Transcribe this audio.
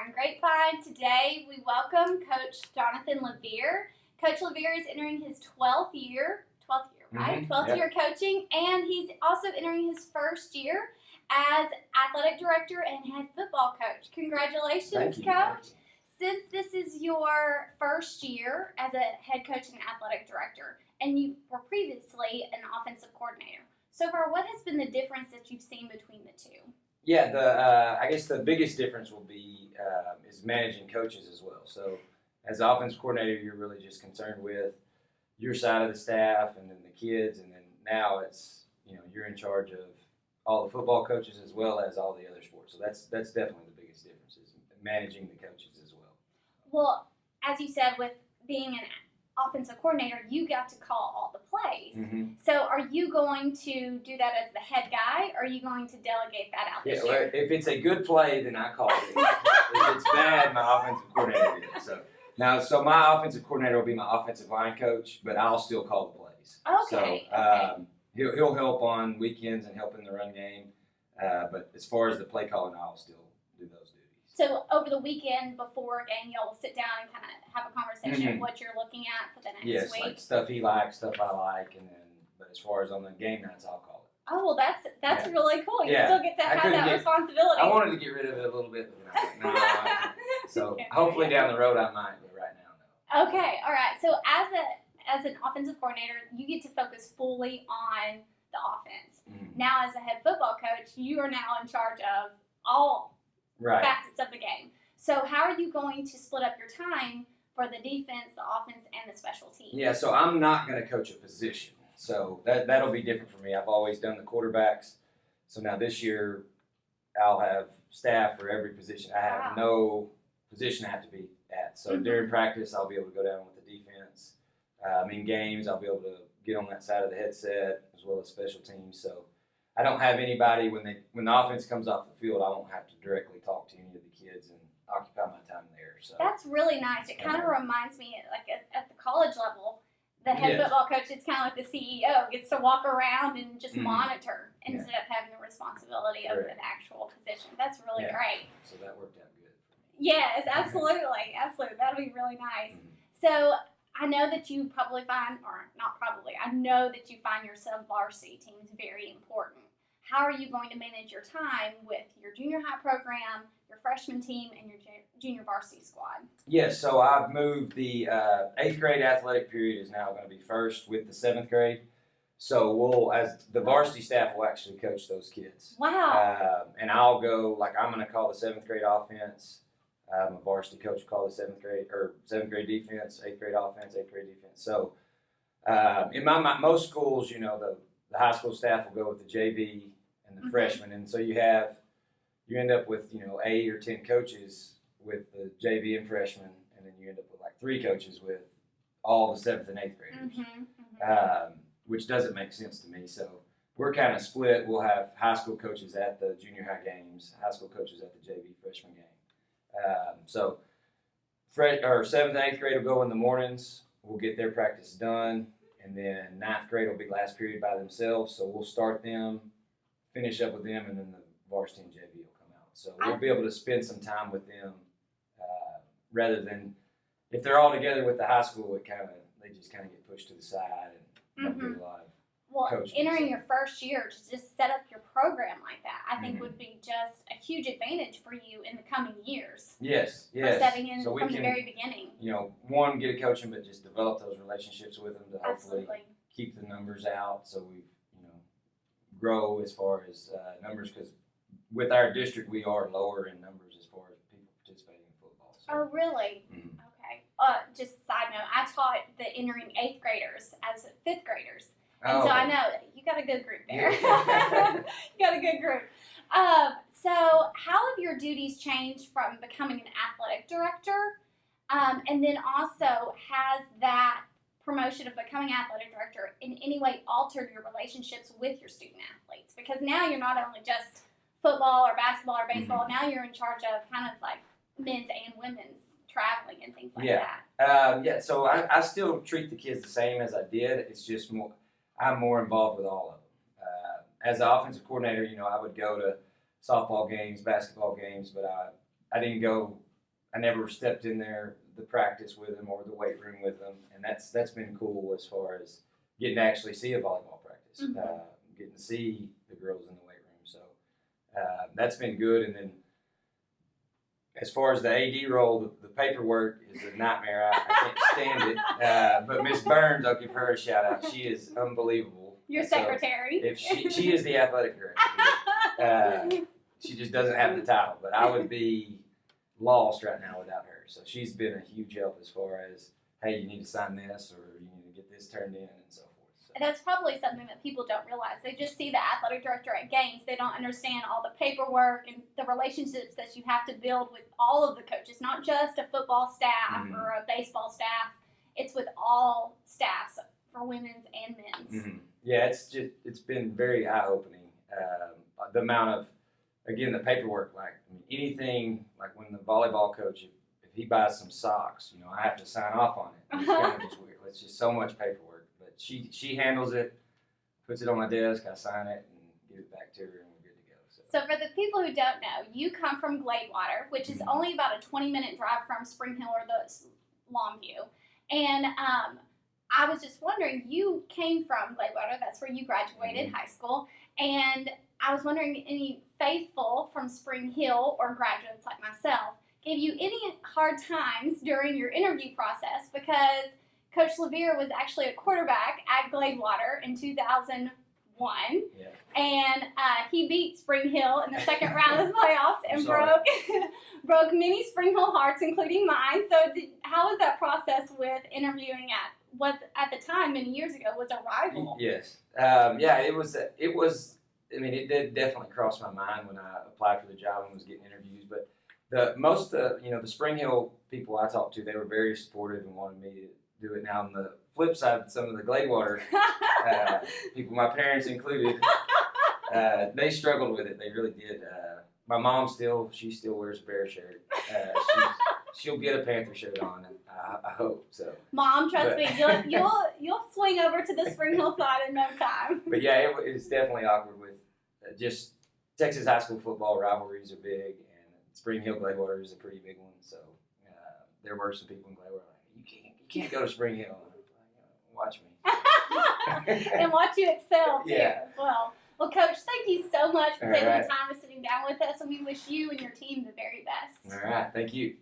on Grapevine. Today we welcome Coach Jonathan Louvier. Coach Louvier is entering his 12th year, right? 12th year coaching, and he's also entering his first year as athletic director and head football coach. Congratulations, Coach. Since this is your first year as a head coach and athletic director, and you were previously an offensive coordinator, so far, what has been the difference that you've seen between the two? Yeah, I guess the biggest difference will be is managing coaches as well. So as an offensive coordinator, you're really just concerned with your side of the staff and then the kids, and then now it's, you're in charge of all the football coaches as well as all the other sports. So that's definitely the biggest difference, is managing the coaches as well. Well, as you said, with being an offensive coordinator, you got to call all the plays. Mm-hmm. So are you going to do that as the head guy, or are you going to delegate that out this year? If it's a good play, then I call it. If it's bad, my offensive coordinator did it. So my offensive coordinator will be my offensive line coach, but I'll still call the plays. Okay. So he'll help on weekends and help in the run game, but as far as the play calling, I'll still do those duties. So over the weekend before a game, y'all will sit down and kind of have a conversation of what you're looking at for the next week? Yes, like stuff he likes, stuff I like, but as far as on the game nights, I'll call it. Oh, well, that's really cool. You Yeah. still get to have that responsibility. I wanted to get rid of it a little bit, but no, so hopefully down the road I might, but right now, no. Okay, all right. So as an offensive coordinator, you get to focus fully on the offense. Mm-hmm. Now, as a head football coach, you are now in charge of all facets of the game. So how are you going to split up your time for the defense, the offense, and the special teams? Yeah, so I'm not going to coach a position. So that'll be different for me. I've always done the quarterbacks. So now this year I'll have staff for every position. I have no position I have to be at. So during practice, I'll be able to go down with the defense. In games, I'll be able to get on that side of the headset as well as special teams. So I don't have anybody when the offense comes off the field. I won't have to directly talk to any of the kids and occupy my time there. So that's really nice. It kind of reminds me, like at the college level, the head football coach, it's kind of like the CEO, gets to walk around and just monitor instead of having the responsibility of an actual position. That's really great. So that worked out good for me. Yes, absolutely. That'll be really nice. So I know that you I know that you find your sub-varsity teams very important. How are you going to manage your time with your junior high program, your freshman team, and your junior varsity squad? Yes, so I've moved the 8th grade athletic period is now going to be first with the 7th grade. So as the varsity staff will actually coach those kids. Wow. And I'll go, I'm going to call the 7th grade offense. My varsity coach will call the 7th grade defense, 8th grade offense, 8th grade defense. So in most schools, the high school staff will go with the JV and the freshmen, and so you end up with 8 or 10 coaches with the JV and freshmen, and then you end up with 3 coaches with all the 7th and 8th graders, which doesn't make sense to me. So we're kind of split. We'll have high school coaches at the junior high games, high school coaches at the JV freshman game. So 7th and 8th grade will go in the mornings. We'll get their practice done, and then 9th grade will be last period by themselves. So we'll start them, finish up with them, and then the varsity and JV will come out. So we'll be able to spend some time with them rather than if they're all together with the high school, they just kind of get pushed to the side and don't get a lot of coaching. Entering your first year to just set up your program like that, I think would be just a huge advantage for you in the coming years. Yes. For stepping in from the very beginning. One, get a coaching, but just develop those relationships with them to hopefully keep the numbers out so we, grow as far as numbers, because with our district, we are lower in numbers as far as people participating in football. So. Oh, really? Mm-hmm. Okay. Just side note, I taught the entering 8th graders as 5th graders. And so I know you got a good group there. Yeah. You got a good group. So how have your duties changed from becoming an athletic director? And then also, has that promotion of becoming athletic director in any way altered your relationships with your student athletes? Because now you're not only just football or basketball or baseball, now you're in charge of kind of like men's and women's traveling and things like that. So I still treat the kids the same as I did. It's just I'm more involved with all of them. As an offensive coordinator, I would go to softball games, basketball games, but I didn't go I never stepped in there the practice with them or the weight room with them, and that's been cool as far as getting to actually see a volleyball practice, getting to see the girls in the weight room. So that's been good. And then as far as the AD role, the paperwork is a nightmare. I can't stand it. But Miss Burns, I'll give her a shout out. She is unbelievable. Your secretary. If she is the athletic director. She just doesn't have the title, but I would be lost right now without her. So she's been a huge help as far as, hey, you need to sign this or you need to get this turned in and so forth. So. And that's probably something that people don't realize. They just see the athletic director at games. They don't understand all the paperwork and the relationships that you have to build with all of the coaches, not just a football staff or a baseball staff. It's with all staffs for women's and men's. Yeah, it's been very eye-opening. The amount of, again, the paperwork, like anything, like when the volleyball coach, if he buys some socks, I have to sign off on it. It's kind of just weird. It's just so much paperwork. But she handles it, puts it on my desk, I sign it, and give it back to her, and we're good to go. So for the people who don't know, you come from Gladewater, which is only about a 20-minute drive from Spring Hill or the Longview. And I was just wondering, you came from Gladewater, that's where you graduated high school, and I was wondering, any faithful from Spring Hill or graduates like myself gave you any hard times during your interview process? Because Coach Louvier was actually a quarterback at Gladewater in 2001, and he beat Spring Hill in the second round of the playoffs and broke many Spring Hill hearts, including mine. So how was that process with interviewing at what at the time, many years ago, was a rival? Yes. It was. I mean, it did definitely cross my mind when I applied for the job and was getting interviews. But the Spring Hill people I talked to, they were very supportive and wanted me to do it. Now, on the flip side, some of the Gladewater people, my parents included, they struggled with it. They really did. My mom she still wears a Bear shirt. She'll get a Panther shirt on, I hope so. Mom, trust me, you'll swing over to the Spring Hill side in no time. But yeah, it's definitely awkward with just Texas high school football rivalries are big, and Spring Hill Gladewater is a pretty big one. So there were some people in Gladewater like, you can't go to Spring Hill. Watch me. And watch you excel too as well. Well, Coach, thank you so much for taking the time and sitting down with us, and we wish you and your team the very best. All right, thank you.